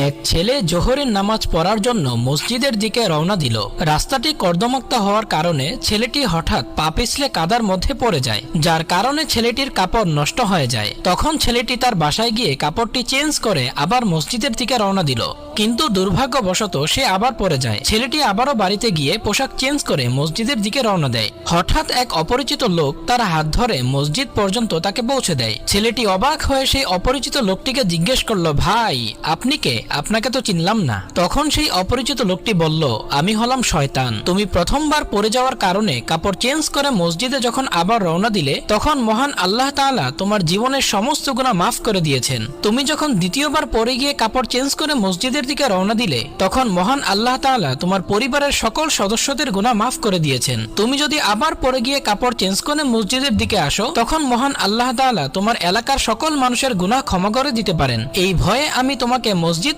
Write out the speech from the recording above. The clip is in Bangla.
এক ছেলে জোহরের নামাজ পড়ার জন্য মসজিদের দিকে রওনা দিল। রাস্তাটি কর্দমাক্ত হওয়ার কারণে ছেলেটি হঠাৎ পা পিছলে কাদার মধ্যে পড়ে যায়, যার কারণে ছেলেটির কাপড় নষ্ট হয়ে যায়। তখন ছেলেটি তার বাসায় গিয়ে কাপড়টি চেঞ্জ করে আবার মসজিদের দিকে রওনা দিল, কিন্তু দুর্ভাগ্যবশত সে আবার পড়ে যায়। ছেলেটি আবারও বাড়িতে গিয়ে পোশাক চেঞ্জ করে মসজিদের দিকে রওনা দেয়। হঠাৎ এক অপরিচিত লোক তার হাত ধরে মসজিদ পর্যন্ত তাকে পৌঁছে দেয়। ছেলেটি অবাক হয়ে সেই অপরিচিত লোকটিকে জিজ্ঞেস করলো, ভাই আপনি কে? আপনাকে তো চিনলাম না। তখন সেই অপরিচিত লোকটি বলল, আমি হলাম শয়তান। তুমি প্রথমবার পড়ে যাওয়ার কারণে কাপড় চেঞ্জ করে মসজিদে যখন আবার রওনা দিলে, তখন মহান আল্লাহ তাআলা তোমার জীবনের সমস্ত গুনাহ মাফ করে দিয়েছেন। তুমি যখন দ্বিতীয়বার পড়ে গিয়ে কাপড় চেঞ্জ করে মসজিদের দিকে রওনা দিলে, তখন মহান আল্লাহ তাআলা তোমার পরিবারের সকল সদস্যদের গুনাহ মাফ করে দিয়েছেন। তুমি যদি আবার পড়ে গিয়ে কাপড় চেঞ্জ করে মসজিদের দিকে আসো, তখন মহান আল্লাহ তাআলা তোমার এলাকার সকল মানুষের গুনাহ ক্ষমা করে দিতে পারেন। এই ভয়ে আমি তোমাকে মসজিদ